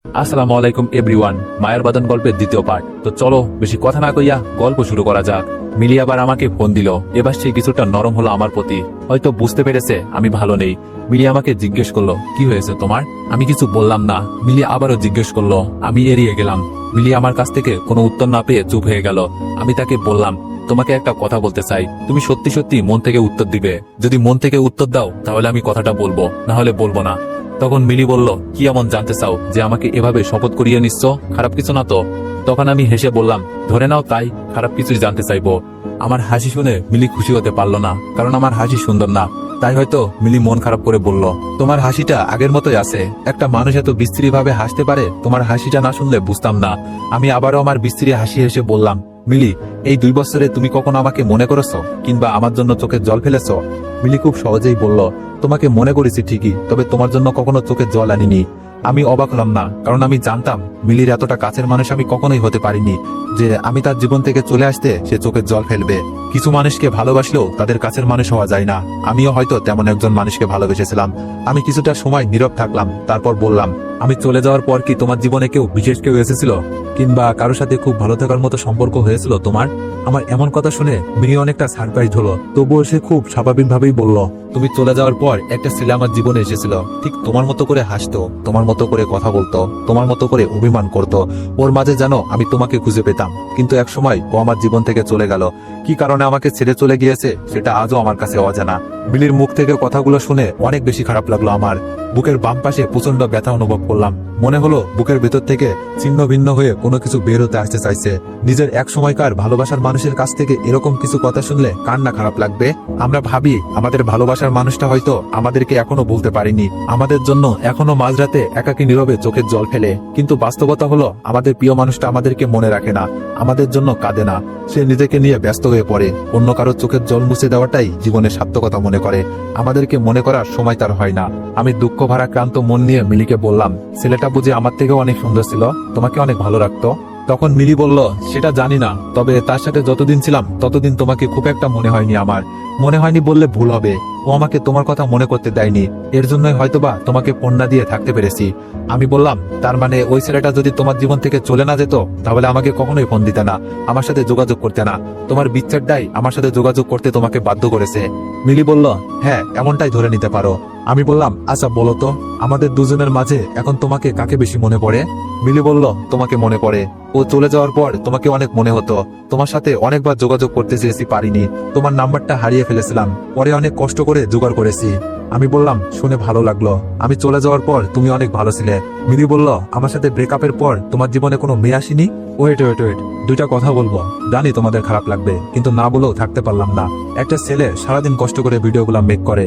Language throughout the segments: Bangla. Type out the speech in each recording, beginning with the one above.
আসসালামু আলাইকুম এভরিওয়ান। মায়ের বাদন গল্পের দ্বিতীয় পার্ট। তো চলো বেশি কথা না কইয়া গল্প শুরু করা যাক। মিলি আবার আমাকে ফোন দিল। এবার সে কিছুটা নরম হলো আমার প্রতি, হয়তো বুঝতে পেরেছে আমি ভালো নেই। মিলি আমাকে জিজ্ঞেস করলো, কি হয়েছে তোমার? আমি কিছু বললাম না। মিলি আবারও জিজ্ঞেস করলো, আমি এড়িয়ে গেলাম। মিলি আমার কাছ থেকে কোনো উত্তর না পেয়ে চুপ হয়ে গেল। আমি তাকে বললাম, তোমাকে একটা কথা বলতে চাই, তুমি সত্যি সত্যি মন থেকে উত্তর দিবে। যদি মন থেকে উত্তর দাও তাহলে আমি কথাটা বলবো, না হলে বলবো না। তখন মিলি বলল, কি এমন জানতে চাও যে আমাকে এভাবে শপথ করিয়ে নিচ্ছ? খারাপ কিছু না তো? তখন আমি হেসে বললাম, ধরে নাও তাই, খারাপ কিছুই জানতে চাইবো। আমার হাসি শুনে মিলি খুশি হতে পারলো না, কারণ আমার হাসি সুন্দর না। তাই হয়তো মিলি মন খারাপ করে বলল, তোমার হাসিটা আগের মতোই আছে। একটা মানুষ এত বিস্ত্রী ভাবে হাসতে পারে, তোমার হাসিটা না শুনলে বুঝতাম না। আমি আবারও আমার বিস্ত্রী হাসি হেসে বললাম, মিলি, এই 2 বছরে তুমি কখনো আমাকে মনে করেছো কিংবা আমার জন্য চোখের জল ফেলেছো? মিলি খুব সহজেই বলল, তোমাকে মনে করেছি ঠিকই, তবে তোমার জন্য কখনো চোখের জল আনিনি। আমি অবাক হলাম না, কারণ আমি জানতাম মিলির এতটা কাছের মানুষ আমি কখনোই হতে পারিনি যে আমি তার জীবন থেকে চলে আসতে সে চোখের জল ফেলবে। কিছু মানুষকে ভালোবাসলেও তাদের কাছের মানুষ হওয়া যায় না। আমিও হয়তো তেমন একজন মানুষকে ভালোবেসেছিলাম। আমি কিছুটা সময় নীরব থাকলাম, তারপর বললাম, আমি চলে যাওয়ার পর কি তোমার জীবনে বিশেষ কেউ এসেছিল কিংবা কারোর সাথে খুব ভালো থাকার মতো সম্পর্ক হয়েছিল তোমার? আমার এমন কথা শুনে মিলি অনেকটা সারপ্রাইজ হলো, তবুও সে খুব স্বাভাবিকভাবেই বলল, তুমি চলে যাওয়ার পর একটা ছেলে আমার জীবনে এসেছিল, ঠিক তোমার মতো করে হাসতো, তোমার মতো করে কথা বলতো, তোমার মতো করে অভিমান করতো। ওর মাঝে যেন আমি তোমাকে খুঁজে পেতাম, কিন্তু একসময় ও আমার জীবন থেকে চলে গেল। কি কারণে আমাকে ছেড়ে চলে গিয়েছে সেটা আজও আমার কাছে অজানা। মিলির মুখ থেকে কথাগুলো শুনে অনেক বেশি খারাপ লাগলো আমার। বুকের বাম পাশে প্রচন্ড ব্যথা অনুভব করলাম। মনে হলো বুকের ভেতর থেকে ছিন্ন ভিন্ন হয়ে কোনো কিছু বের হতে আসতে চাইছে। নিজের এক সময়কার ভালোবাসার মানুষের কাছ থেকে এরকম কিছু কথা শুনলে কার না খারাপ লাগবে? আমরা ভাবি আমাদের ভালোবাসার মানুষটা হয়তো আমাদেরকে এখনো বলতে পারেনি, আমাদের জন্য এখনো মাঝরাতে একাকী নীরবে চোখের জল ফেলে। কিন্তু বাস্তবতা হলো আমাদের প্রিয় মানুষটা আমাদেরকে মনে রাখে না, আমাদের জন্য কাঁদে না। সে নিজেকে নিয়ে ব্যস্ত হয়ে পড়ে, অন্য কারো চোখের জল মুছে দেওয়াটাই জীবনের সার্থকতা মনে করে। আমাদেরকে মনে করার সময় তার হয় না। আমি দুঃখ ভারাক্রান্ত মন নিয়ে মিলিকে বললাম, ছেলেটা বুঝি আমার থেকেও অনেক সুন্দর ছিল, তোমাকে অনেক ভালো রাখতো? তখন মিলি বলল, সেটা জানি না, তবে তার সাথে যতদিন ছিলাম ততদিন তোমাকে খুব একটা মনে হয়নি আমার। মনে হয়নি বললে ভুল হবে, ও আমাকে তোমার কথা মনে করতে দেয়নি, এর জন্যই হয়তোবা তোমাকে ফোন না দিয়ে থাকতে পেরেছি। আমি বললাম, তার মানে ওই ছেলেটা যদি তোমার জীবন থেকে চলে না যেত তাহলে আমাকে কখনোই ফোন দিতে না, আমার সাথে যোগাযোগ করতে না, তোমার বিচ্ছেদটাই আমার সাথে যোগাযোগ করতে তোমাকে বাধ্য করেছে। মিলি বলল, হ্যাঁ, এমনটাই ধরে নিতে পারো। আমি বললাম, আচ্ছা বলো তো, আমাদের দুজনের মাঝে এখন তোমাকে কাকে বেশি মনে পড়ে? মিলি বলল, তোমাকে মনে পড়ে। ও চলে যাওয়ার পর তোমাকে অনেক মনে হতো, তোমার সাথে অনেকবার যোগাযোগ করতে চেয়েছি, পারিনি। তোমার নাম্বারটা হারিয়ে ফেলেছিলাম, পরে অনেক কষ্ট করে জোগাড় করেছি। আমি বললাম, শুনে ভালো লাগলো, আমি চলে যাওয়ার পর তুমি অনেক ভালো ছিলে। মিলি বলল, আমার সাথে ব্রেকআপের পর তোমার জীবনে কোনো মেয়ে আসেনি? ওয়েট, 2টা কথা বলবো, জানি তোমাদের খারাপ লাগবে, কিন্তু না বলেও থাকতে পারলাম না। একটা ছেলে সারাদিন কষ্ট করে ভিডিওগুলো মেক করে,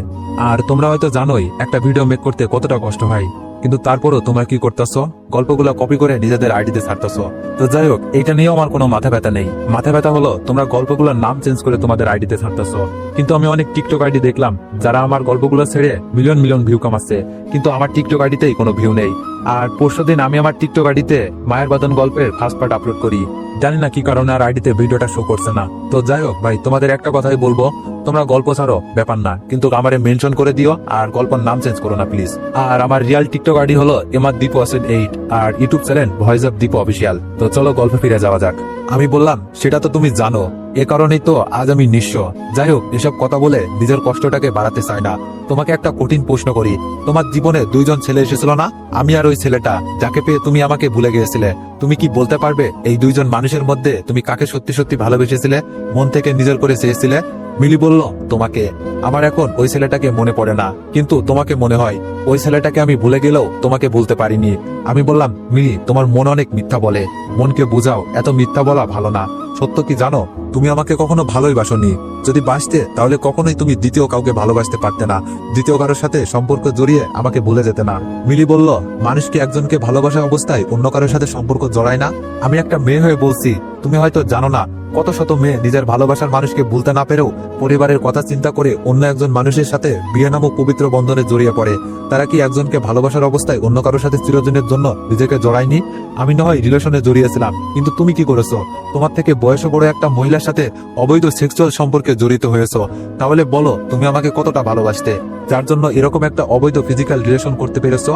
আর তোমরা হয়তো জানোই একটা ভিডিও মেক করতে কতটা কষ্ট হয়, কিন্তু তারপরও তোমরা কি করতেছো? গল্পগুলো কপি করে নিজেদের আইডিতে ছাড়তেছো। তো যাই হোক, এইটা নিয়েও আমার কোনো মাথা ব্যথা নেই। মাথা ব্যথা হলো তোমরা গল্পগুলোর নাম চেঞ্জ করে তোমাদের আইডিতে ছাড়তেছো। কিন্তু আমি অনেক টিকটক আইডি দেখলাম যারা আমার গল্পগুলো ছেড়ে মিলিয়ন মিলিয়ন ভিউ কামাচ্ছে, কিন্তু আমার টিকটক আইডিতেই কোনো ভিউ নেই। আর পরশুদিন আমি আমার টিকটক আইডিতে মায়ের বাদন গল্পের ফার্স্ট পার্ট আপলোড করি, জানি না কি কারণে আর আইডিতে ভিডিওটা শো করছে না। তো যাই হোক ভাই, তোমাদের একটা কথাই বলবো, তোমরা গল্প ছাড়ো ব্যাপার না, কিন্তু আমারে মেনশন করে দিও আর গল্পের নাম চেঞ্জ করো না প্লিজ। আর আমার রিয়াল টিকটক আইডি হলো MR_Deep_8 আর YouTube channel voice of Deep official. তো চলো গল্পে ফিরে যাওয়া যাক। আমি বললাম, সেটা তো তুমি জানো, এ কারণেই তো আজ আমি নিঃস্ব। যাই হোক, এসব কথা বলে নিজের কষ্টটাকে বাড়াতে চাই না। তোমাকে একটা কঠিন প্রশ্ন করি, তোমার জীবনে 2জন ছেলে এসেছিল না, আমি আর ওই ছেলেটা, যাকে পেয়ে তুমি আমাকে ভুলে গিয়েছিলে। তুমি কি বলতে পারবে এই 2জন মানুষের মধ্যে তুমি কাকে সত্যি সত্যি ভালোবেসেছিলে, মন থেকে নিজের করে চেয়েছিলে? মিলি বলল, তোমাকে। আমার এখন ওই ছেলেটাকে মনে পড়ে না, কিন্তু তোমাকে মনে হয়। ওই ছেলেটাকে আমি ভুলে গেলেও তোমাকে ভুলতে পারিনি। আমি বললাম, মিলি, তোমার মন অনেক মিথ্যা বলে, মনকে বোঝাও, এত মিথ্যা বলা ভালো না। সত্য কি জানো, তুমি আমাকে কখনো ভালোই বাসনি। যদি বাসতে তাহলে কখনোই তুমি দ্বিতীয় কাউকে ভালোবাসতে পারতে না, দ্বিতীয় কারোর সাথে সম্পর্ক জড়িয়ে আমাকে ভুলে যেতে না। মিলি বলল, মানুষ কি একজনকে ভালোবাসা অবস্থায় অন্য কারোর সাথে সম্পর্ক জড়ায় না? আমি একটা মেয়ে হয়ে বলছি, তুমি হয়তো জানো না, কত শত মেয়ে নিজের ভালোবাসার মানুষকে ভুলতে না পেরেও পরিবারের কথা চিন্তা করে অন্য একজন মানুষের সাথে বিয়ে নামক পবিত্র বন্ধনে জড়িয়ে পড়ে। তারা কি একজনকে ভালোবাসার অবস্থায় অন্য কারোর সাথে চিরদিনের জন্য নিজেকে জড়ায়নি? আমি না হয় রিলেশনে জড়িয়েছিলাম, কিন্তু তুমি কি করেছো? তোমার থেকে বয়স বড় একটা মহিলার সাথে অবৈধ সেক্সুয়াল সম্পর্কে জড়িত হয়েছো। তাহলে বলো, তুমি আমাকে কতটা ভালোবাসতে, যার জন্য এরকম একটা অবৈধ ফিজিক্যাল রিলেশন করতে পেরেছো?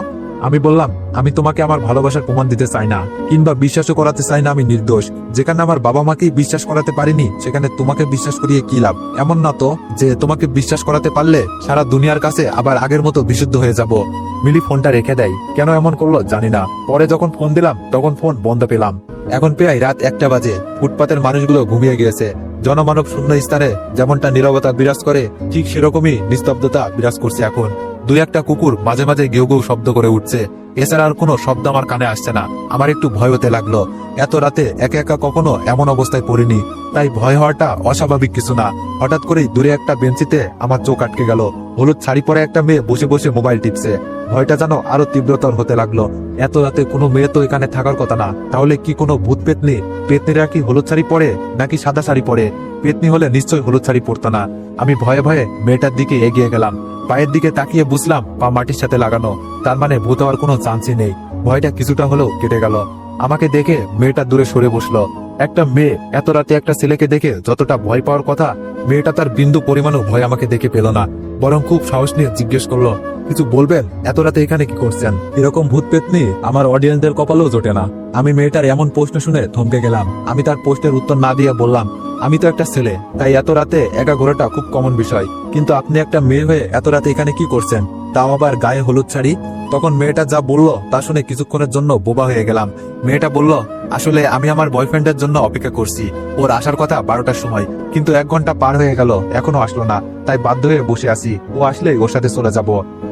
আমি বললাম, আমি তোমাকে আমার ভালোবাসার প্রমাণ দিতে চাই না, কিংবা বিশ্বাসও করাতে চাই না আমি নির্দোষ। যেখানে আমার বাবা মাকেই বিশ্বাস করাতে পারিনি, সেখানে তোমাকে বিশ্বাস করিয়ে কি লাভ? এমন না তো যে তোমাকে বিশ্বাস করাতে পারলে সারা দুনিয়ার কাছে আবার আগের মতো বিশুদ্ধ হয়ে যাব। মিলি ফোনটা রেখে দেয়। কেন এমন করলো জানি না। পরে যখন ফোন দিলাম তখন ফোন বন্ধ পেলাম। এখন প্রায় রাত 1টা বাজে। ফুটপাতের মানুষগুলো ঘুমিয়ে গিয়েছে। জনমানব শূন্য স্থানে যেমনটা নীরবতা বিরাজ করে, ঠিক সেরকমই নিস্তব্ধতা বিরাজ করছে এখন। দুই একটা কুকুর মাঝে মাঝে গেউ গেউ শব্দ করে উঠছে। এছাড়া আর কোনো শব্দ আমার কানে আসছে না। আমার একটু ভয় হতে লাগলো। এত রাতে একা একা কখনো এমন অবস্থায় পড়িনি, তাই ভয় হওয়াটা অস্বাভাবিক কিছু না। হঠাৎ করেই দূরে একটা বেঞ্চিতে আমার চোখ আটকে গেল। হলুদ শাড়ি পরে একটা মেয়ে বসে বসে মোবাইল টিপছে। ভয়টা যেন আরো তীব্রতর হতে লাগলো। এত রাতে কোনো মেয়ে তো এখানে থাকার কথা না। তাহলে কি কোনো ভূত পেতনি? পেতনিরা কি হলুদ শাড়ি পরে নাকি সাদা শাড়ি পরে? পেতনি হলে নিশ্চয়ই হলুদ শাড়ি পরতো না। আমি ভয়ে ভয়ে মেয়েটার দিকে এগিয়ে গেলাম। পায়ের দিকে তাকিয়ে বুঝলাম পা মাটির সাথে লাগানো। তার মানে ভূত হওয়ার কোনো চান্সই নেই। ভয়টা কিছুটা হলেও কেটে গেল। আমাকে দেখে মেয়েটা দূরে সরে বসলো। একটা মেয়ে এত রাতে একটা ছেলেকে দেখে যতটা ভয় পাওয়ার কথা, মেয়েটা তার বিন্দু পরিমাণও ভয় আমাকে দেখে পেল না। বরং খুব সাহস নিয়ে জিজ্ঞেস করলো, কিছু বলবেন? এত রাতে এখানে কি করছেন? এরকম ভূত পেতনি আমার অডিয়েন্সদের কপালেও জোটে না। আমি মেয়েটার এমন প্রশ্ন শুনে থমকে গেলাম। আমি তার প্রশ্নের উত্তর না দিয়ে বললাম, আমি তো একটা ছেলে, তাই এত রাতে একা ঘোরাটা খুব কমন বিষয়। কিন্তু আপনি একটা মেয়ে হয়ে এত রাতে এখানে কি করছেন, তাও আবার গায়ে হলুদ শাড়ি? তখন মেয়েটা যা বলল তা শুনে কিছুক্ষণের জন্য বোবা হয়ে গেলাম। মেয়েটা বলল, আসলে আমি আমার বয়ফ্রেন্ডের জন্য অপেক্ষা করছি। ওর আসার কথা 12টার সময়, কিন্তু 1 ঘন্টা পার হয়ে গেল, এখনো আসলো না। তাই বাধ্য হয়ে বসে আছি। ও আসলে ওর সাথে চলে যাব।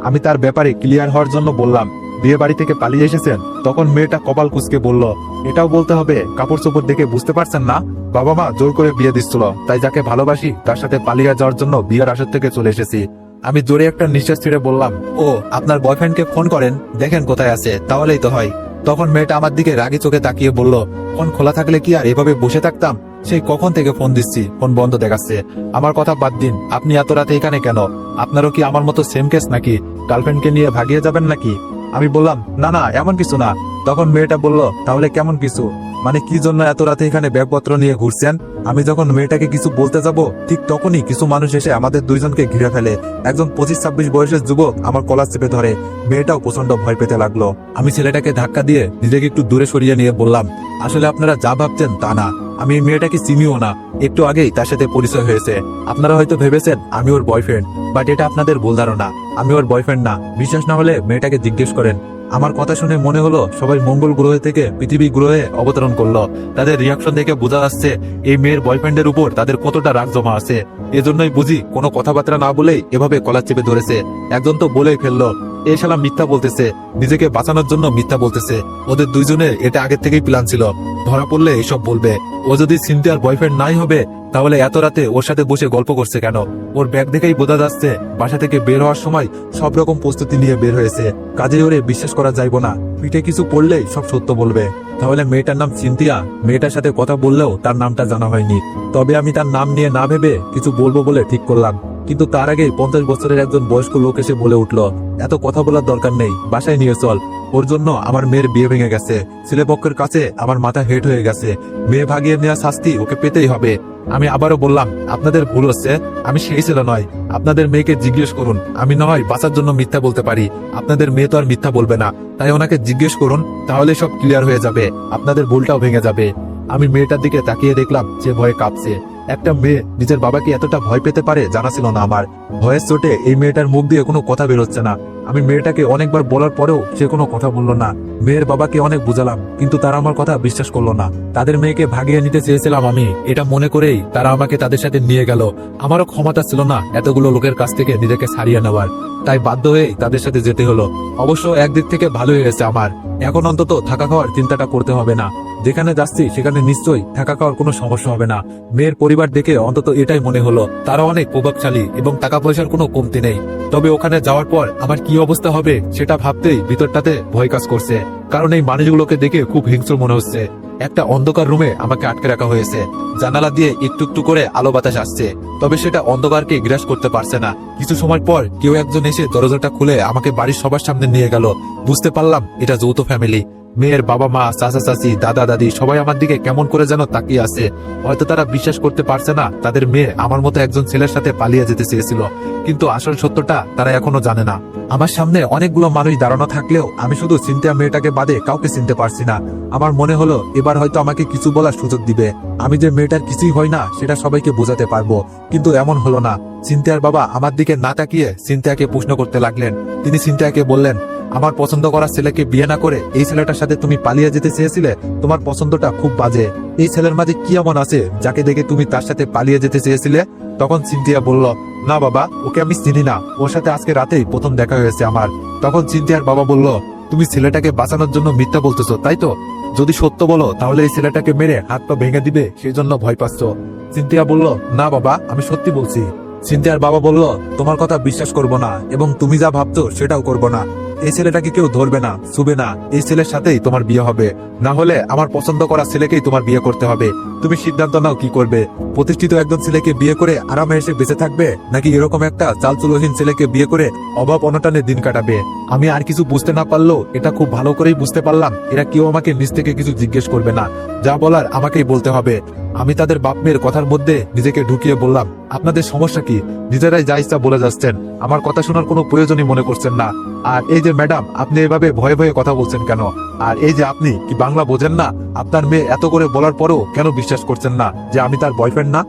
আমি তার ব্যাপারে ক্লিয়ার হওয়ার জন্য বললাম, বিয়ে বাড়ি থেকে পালিয়ে এসেছেন? তখন মেয়েটা কপাল কুঁচকে বলল, এটাও বলতে হবে? কাপড় চোপড় দেখে বুঝতে পারছেন না? বাবা মা জোর করে বিয়ে দিচ্ছিল, তাই যাকে ভালোবাসি তার সাথে পালিয়ে যাওয়ার জন্য বিয়ের আসর থেকে চলে এসেছি। আমি জোরে একটা নিঃশ্বাস ছেড়ে বললাম, ও আপনার বয়ফ্রেন্ডকে ফোন করেন, দেখেন কোথায় আছে, তাহলেই তো হয়। তখন মেয়েটা আমার দিকে রাগি চোখে তাকিয়ে বলল, ফোন খোলা থাকলে কি আর এভাবে বসে থাকতাম? সেই কখন থেকে ফোন দিচ্ছি, ফোন বন্ধ দেখাচ্ছে। আমার কথা বাদ দিন, আপনি এত রাতে এখানে কেন? আপনারও কি আমার মতো সেম কেস নাকি? গার্লফ্রেন্ডকে নিয়ে ভাগিয়ে যাবেন নাকি? আমি বললাম, না না, এমন কিছু না। তখন মেয়েটা বলল, তাহলে কেমন কিছু? মানে কি জন্য এত রাতে এখানে ব্যাগপত্র নিয়ে ঘুরছেন? আমি যখন মেয়েটাকে কিছু বলতে যাব, ঠিক তখনই কিছু মানুষ এসে আমাদের দুইজনকে ঘিরে ফেলে। একজন 25-26 বয়সের যুবক আমার কলার চেপে ধরে। মেয়েটাও প্রচন্ড ভয় পেতে লাগলো। আমি ছেলেটাকে ধাক্কা দিয়ে নিজেকে একটু দূরে সরিয়ে নিয়ে বললাম, আসলে আপনারা যা ভাবছেন তা না। আমি এই মেয়েটাকে চিনিও না, একটু আগেই তার সাথে পরিচয় হয়েছে। আপনারা হয়তো ভেবেছেন আমি ওর বয়ফ্রেন্ড, বাট এটা আপনাদের ভুল ধারণা। আমি ওর বয়ফ্রেন্ড না। বিশ্বাস না হলে মেয়েটাকে জিজ্ঞেস করেন। আমার কথা শুনে মনে হলো সবাই মঙ্গল গ্রহ থেকে পৃথিবী গ্রহে অবতরণ করলো। তাদের রিয়াকশন দেখে বোঝা যাচ্ছে এই মেয়ের বয়ফ্রেন্ডের উপর তাদের কতটা রাগ জমা আছে। এজন্যই বুঝি কোনো কথাবার্তা না বলেই এভাবে কলার চেপে ধরেছে। একজন তো বলেই ফেললো, এই শালা মিথ্যা বলতেছে, নিজেকে বাঁচানোর জন্য মিথ্যা বলতেছে। ওদের দুইজনের এটা আগের থেকেই প্ল্যান ছিল, ধরা পড়লে এসব বলবে। ও যদি সিনথিয়ার বয়ফ্রেন্ড নাই হবে, তাহলে এত রাতে ওর সাথে বসে গল্প করছে কেন? ওর ব্যাগ দেখেই বোঝা যাচ্ছে বাসা থেকে বের হওয়ার সময় সব রকম প্রস্তুতি নিয়ে বের হয়েছে। কাজে ওরে বিশ্বাস করা যাইব না। পিঠে কিছু পড়লেই সব সত্য বলবে। তাহলে মেয়েটার নাম সিনথিয়া। মেয়েটার সাথে কথা বললেও তার নামটা জানা হয়নি। তবে আমি তার নাম নিয়ে না ভেবে কিছু বলবো বলে ঠিক করলাম। কিন্তু তার আগে 50 বছরের একজন বয়স্ক লোক এসে বলে উঠলো, এত কথা বলার দরকার নেই, বাসায় নিয়ে চল। ওর জন্য আমার মেয়ের বিয়ে ভেঙে গেছে। ছেলেপক্ষের কাছে আমার মাথা হেট হয়ে গেছে। মেয়ে ভাগিয়ে নেওয়া শাস্তি ওকে পেতেই হবে। আমি আবারও বললাম, আপনাদের ভুল হচ্ছে, আমি সেই ছেলে নয়। আপনাদের মেয়েকে জিজ্ঞেস করুন। আমি না হয় বাঁচার জন্য মিথ্যা বলতে পারি, আপনাদের মেয়ে তো আর মিথ্যা বলবে না। তাই ওনাকে জিজ্ঞেস করুন, তাহলে সব ক্লিয়ার হয়ে যাবে, আপনাদের ভুলটাও ভেঙে যাবে। আমি মেয়েটার দিকে তাকিয়ে দেখলাম যে ভয়ে কাঁপছে। একটা মেয়ে নিজের বাবাকে এতটা ভয় পেতে পারে জানা ছিল না আমার। ভয়ের চোটে এই মেয়েটার মুখ দিয়ে কোনো কথা বেরোচ্ছে না। আমি মেয়েটাকে অনেকবার বলার পরেও সে কোনো কথা বললো না। মেয়ের বাবাকে অনেক বুঝালাম, কিন্তু তারা আমার কথা বিশ্বাস করলো না। তাদের মেয়েকে ভাগিয়ে নিতে চেয়েছিলাম আমি, এটা মনে করেই তারা আমাকে তাদের সাথে নিয়ে গেল। আমারও ক্ষমতা ছিল না এতগুলো লোকের কাছ থেকে নিজেকে ছাড়িয়ে নেওয়ার, তাই বাধ্য হয়ে তাদের সাথে যেতে হলো। অবশ্য একদিক থেকে ভালো হয়েছে আমার, এখন অন্তত থাকা খাওয়ার চিন্তাটা করতে হবে না। যেখানে যাচ্ছি সেখানে নিশ্চয়ই থাকা খাওয়ার কোনো সমস্যা হবে না। মেয়ের পরিবার দেখে অন্তত এটাই মনে হলো তারা অনেক প্রভাবশালী এবং টাকা পয়সার কোনো কমতি নেই। তবে ওখানে যাওয়ার পর আমার কি অবস্থা হবে সেটা ভাবতেই ভিতরটাতে ভয় কাজ করছে। কারণ এই মানুষগুলোকে দেখে খুব হিংস্র মনে হচ্ছে। একটা অন্ধকার রুমে আমাকে আটকে রাখা হয়েছে। জানালা দিয়ে একটু একটু করে আলো বাতাস আসছে, তবে সেটা অন্ধকারকে গ্রাস করতে পারছে না। কিছু সময় পর কেউ একজন এসে দরজাটা খুলে আমাকে বাড়ির সবার সামনে নিয়ে গেল। বুঝতে পারলাম এটা যৌথ ফ্যামিলি। মেয়ের বাবা মা, চাচা চাচি, দাদা দাদি সবাই আমার দিকে কেমন করে যেন তাকিয়ে আছে। হয়তো তারা বিশ্বাস করতে পারছে না তাদের মেয়ে আমার মতো একজন ছেলের সাথে পালিয়ে যেতে চেয়েছিল, কিন্তু আসল সত্যটা তারা এখনো জানে না। আমার সামনে অনেকগুলো মানুষ দাঁড়ানো থাকলেও আমি শুধু সিনথিয়া মেয়েটাকে বাদে কাউকে চিনতে পারছি না। আমার মনে হলো এবার হয়তো আমাকে কিছু বলার সুযোগ দিবে, আমি যে মেয়েটার কিছুই হয় না সেটা সবাইকে বোঝাতে পারবো। কিন্তু এমন হলো না। সিনথিয়ার বাবা আমার দিকে না তাকিয়ে সিনথিয়াকে প্রশ্ন করতে লাগলেন। তিনি সিনথিয়াকে বললেন, আমার পছন্দ করা ছেলেকে বিয়ে না করে এই ছেলেটার সাথে তুমি পালিয়ে যেতে চেয়েছিলে, তোমার পছন্দটা খুব বাজে। এই ছেলের মাঝে কি এমন আছে যাকে দেখে তুমি তার সাথে পালিয়ে যেতে চেয়েছিলে? তখন সিনথিয়া বলল, না বাবা, ওকে আমি চিনি না, ওর সাথে আজকে রাতেই প্রথম দেখা হয়েছে আমার। তখন সিনথিয়ার বাবা বলল, তুমি ছেলেটাকে বাঁচানোর জন্য মিথ্যা বলতেছো তাই তো? যদি সত্য বলো তাহলে এই ছেলেটাকে মেরে হাত পা ভেঙে দিবে, সেই জন্য ভয় পাচ্ছ। সিনথিয়া বলল, না বাবা, আমি সত্যি বলছি। সিনথিয়ার বাবা বলল, তোমার কথা বিশ্বাস করব না, এবং তুমি যা ভাবছো সেটাও করব না। এই ছেলেটাকে কেউ ধরবে না, ছুবে না, এই ছেলের সাথেই তোমার বিয়ে হবে। না হলে আমার পছন্দ করা ছেলেকেই তোমার বিয়ে করতে হবে। তুমি সিদ্ধান্ত নাও কি করবে। প্রতিষ্ঠিত একজন ছেলেকে বিয়ে করে আরামে এসে বেঁচে থাকবে, নাকি এরকম একটা চালচুলোহীন ছেলেকে বিয়ে করে অভাব অনটনে দিন কাটাবে? আমি আর কিছু বুঝতে না পারলেও এটা খুব ভালো করেই বুঝতে পারলাম এরা কেউ আমাকে নিজ থেকে কিছু জিজ্ঞেস করবে না, যা বলার আমাকেই বলতে হবে। আমি তাদের বাপ মেয়ের কথার মধ্যে নিজেকে ঢুকিয়ে বললাম, আপনাদের সমস্যা কি? নিজেরাই যা ইচ্ছা বলে যাচ্ছেন, আমার কথা শোনার কোনো প্রয়োজনই মনে করছেন না। আর এই যে ম্যাডাম, আপনি এভাবে ভয়ে ভয়ে কথা বলছেন কেন? আর এই যে আপনি কি বাংলা বোঝেন না? আপনার মেয়ে এত করে বলার পরেও কেন বিশ্বাস করছেন না যে আমি তার বয়ফ্রেন্ড না?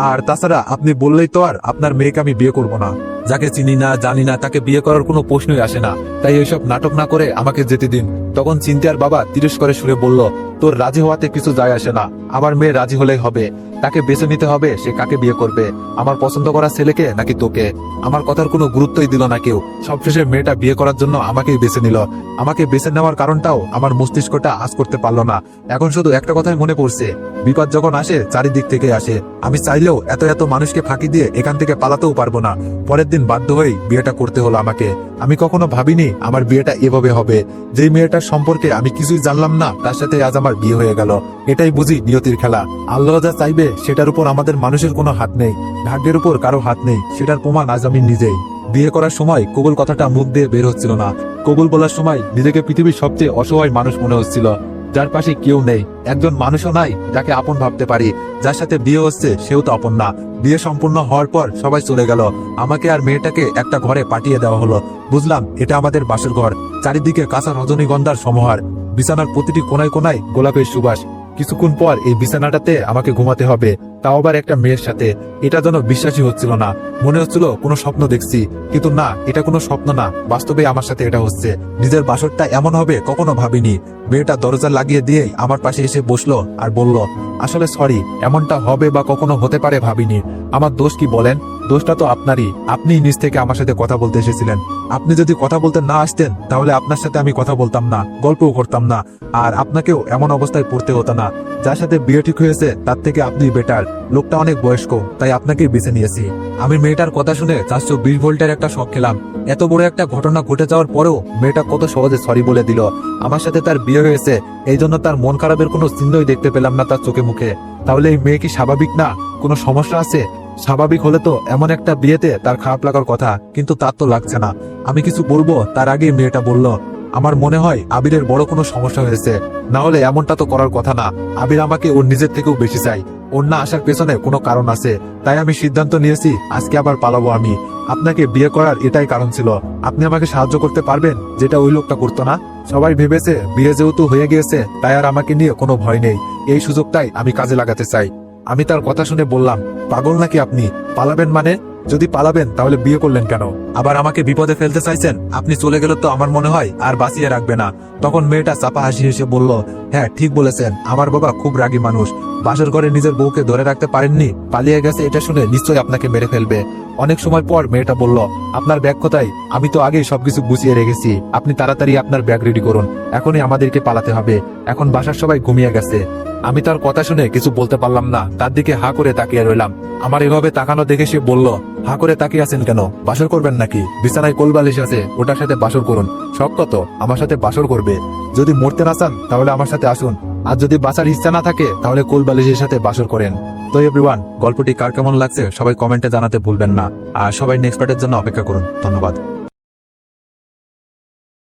আর তাছাড়া আপনি বললেই তো আর আপনার মেয়েকে আমি বিয়ে করব না। যাকে চিনি না জানি না তাকে বিয়ে করার কোনো প্রশ্নই আসে না। তাই এইসব নাটক না করে আমাকে যেতে দিন। তখন সিনথিয়ার বাবা তিরস্কারে সুরে বলল, তোর রাজি হওয়াতে কিছু যায় আসে না, আমার মেয়ে রাজি হলেই হবে। তাকে বেছে নিতে হবে সে কাকে বিয়ে করবে, আমার পছন্দ করা ছেলেকে নাকি তোকে। আমার কথার কোনো গুরুত্বই দিল না কেউ। সবশেষে মেয়েটা বিয়ে করার জন্য আমাকেই বেছে নিল। আমাকে বেছে নেওয়ার কারণটাও আমার মস্তিষ্কটা আজ করতে পারলো না। এখন শুধু একটা কথাই মনে পড়ছে, বিপদ যখন আসে চারিদিক থেকে আসে। আমি চাইলেও এত এত মানুষকে ফাঁকি দিয়ে এখান থেকে পালাতেও পারবো না। পরের দিন বাধ্য হয়েই বিয়েটা করতে হলো আমাকে। আমি কখনো ভাবিনি আমার বিয়েটা এভাবে হবে। যেই মেয়েটার সম্পর্কে আমি কিছুই জানলাম না তার সাথে আজ আমার বিয়ে হয়ে গেল। এটাই বুঝি নিয়তির খেলা। আল্লাহ যা চাইবে সেটার উপর আমাদের মানুষের কোনো হাত নেই, ভাগ্যের উপর কারো হাত নেই, সেটার প্রমাণ আজ আমি নিজেই। বিয়ে করার সময় কবুল কথাটা মুখ দিয়ে বের হচ্ছিল না। কবুল বলার সময় নিজেকে পৃথিবীর সবচেয়ে অসহায় মানুষ মনে হচ্ছিল, যার পাশে কেউ নেই, একজন মানুষও নাই যাকে আপন ভাবতে পারি। যার সাথে বিয়ে হচ্ছে সেও তো আপন না। বিয়ে সম্পূর্ণ হওয়ার পর সবাই চলে গেল, আমাকে আর মেয়েটাকে একটা ঘরে পাঠিয়ে দেওয়া হলো। বুঝলাম এটা আমাদের বাসর ঘর। চারিদিকে কাঁচা রজনীগন্ধার সমাহার, বিছানার প্রতিটি কোনায় কোনায় গোলাপের সুবাস। কিছুক্ষণ পর এই বিছানাটাতে আমাকে ঘুমাতে হবে, তাও আবার একটা মেয়ের সাথে। এটা যেন বিশ্বাসই হচ্ছিল না। মনে হচ্ছিল কোনো স্বপ্ন দেখছি, কিন্তু না, এটা কোনো স্বপ্ন না, বাস্তবে আমার সাথে এটা হচ্ছে। নিজের বাসরটা এমন হবে কখনো ভাবিনি। মেয়েটা দরজা লাগিয়ে দিয়ে আমার পাশে এসে বসলো আর বলল, আসলে সরি, এমনটা হবে বা কখনো হতে পারে ভাবিনি। আমার দোষ কি বলেন? দোষটা তো আপনারই। আপনিই নিজ থেকে আমার সাথে কথা বলতে এসেছিলেন। আপনি যদি কথা বলতে না আসতেন তাহলে আপনার সাথে আমি কথা বলতাম না, গল্পও করতাম না, আর আপনাকেও এমন অবস্থায় পড়তে হতো না। যার সাথে বিয়ে ঠিক হয়েছে তার থেকে আপনি বেটার। লোকটা অনেক বয়স্ক, তাই আপনাকেই বেছে নিয়েছি। আমি মেয়েটার কথা শুনে 420 ভোল্টের একটা শক খেলাম। এত বড় একটা ঘটনা ঘটে যাওয়ার পরেও মেয়েটা কত সহজে সরি বলে দিল। আমার সাথে তার বিয়ে হয়েছে, এই জন্য তার মন খারাপের কোনো চিহ্নই দেখতে পেলাম না তার চোখে মুখে। তাহলে এই মেয়ে কি স্বাভাবিক না? কোনো সমস্যা আছে? স্বাভাবিক হলে তো এমন একটা বিয়েতে তার খারাপ লাগার কথা, কিন্তু তার তো লাগছে না। আমি কিছু বলবো তার আগে মেয়েটা বলল, আমার মনে হয় আবিরের বড় কোনো সমস্যা হয়েছে, না হলে এমনটা তো করার কথা না। আবির আমাকে ওর নিজের থেকেও বেশি চাই। ওর না আসার পেছনে কোনো কারণ আছে, তাই আমি সিদ্ধান্ত নিয়েছি আজকে আবার পালাবো আমি। আপনাকে বিয়ে করার এটাই কারণ ছিল। আপনি আমাকে সাহায্য করতে পারবেন, যেটা ওই লোকটা করতো না। সবাই ভেবেছে বিয়ে যেহেতু হয়ে গিয়েছে তাই আর আমাকে নিয়ে কোনো ভয় নেই। এই সুযোগটাই আমি কাজে লাগাতে চাই। আমি তার কথা শুনে বললাম, পাগল নাকি আপনি? পালাবেন মানে? যদি পালাবেন তাহলে বিয়ে করলেন কেন? আবার আমাকে বিপদে ফেলতে চাইছেন? আপনি চলে গেলে তো আমার মনে হয় আর বাঁচিয়ে রাখবে না। তখন মেয়েটা চাপা হাসি হেসে বলল, হ্যাঁ ঠিক বলেছেন, আমার বাবা খুব রাগী মানুষ। বাসর ঘরে নিজের বউকে ধরে রাখতে পারেননি, পালিয়ে গেছে, এটা শুনে নিশ্চয়ই আপনাকে মেরে ফেলবে। অনেক সময় পর মেয়েটা বলল, আপনার ব্যাগ কোথায়? আমি তো আগেই সবকিছু গুছিয়ে রেখেছি, আপনি তাড়াতাড়ি আপনার ব্যাগ রেডি করুন, এখনই আমাদেরকে পালাতে হবে। এখন বাসার সবাই ঘুমিয়ে গেছে। আমি তার কথা শুনে কিছু বলতে পারলাম না, তার দিকে হা করে তাকিয়ে রইলাম। আমার এভাবে তাকানো দেখে সে বলল, হা করে তাকিয়ে আছেন কেন? বাসর করবেন নাকি? বিছানায় কোলবালিশ আছে, ওটার সাথে বাসর করুন। শখ কত আমার সাথে বাসর করবে? যদি মরতে না চান তাহলে আমার সাথে আসুন, আর যদি বাঁচার ইচ্ছা না থাকে তাহলে কোলবালিশের সাথে বাসর করেন। তো এভরিওয়ান, গল্পটি কার কেমন লাগছে সবাই কমেন্টে জানাতে ভুলবেন না, আর সবাই নেক্সট পার্টের জন্য অপেক্ষা করুন। ধন্যবাদ।